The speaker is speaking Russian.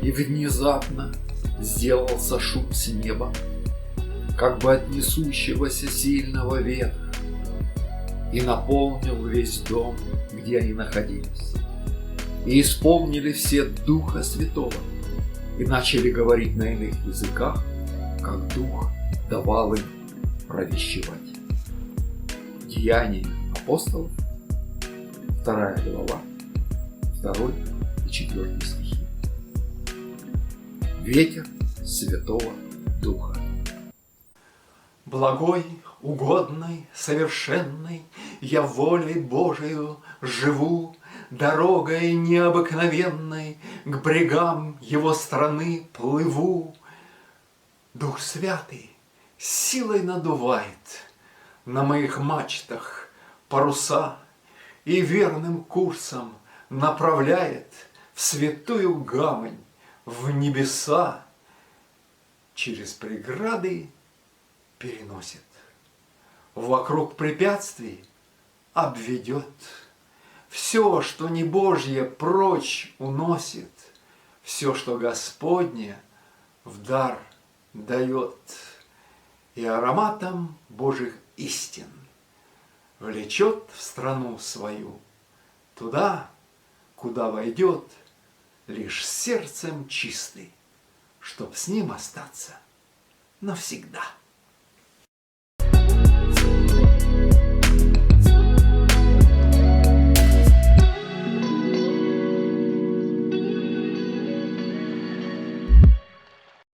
И внезапно сделался шум с неба, как бы от несущегося сильного ветра, и наполнил весь дом, где они находились. И исполнили все Духа Святого, и начали говорить на иных языках, как Дух давал им провещевать. Деяния апостолов, 2 глава, 2 и 4 стихи. Ветер Святого Духа. Благой, угодной, совершенной, я волей Божию живу, дорогой необыкновенной к брегам его страны плыву. Дух Святый силой надувает на моих мачтах паруса и верным курсом направляет в святую гавань, в небеса, через преграды переносит, вокруг препятствий обведет, все, что не Божье, прочь уносит, все, что Господне, в дар дает, и ароматом Божьих истин влечет в страну свою, туда, куда войдет лишь сердцем чистый, чтоб с ним остаться навсегда.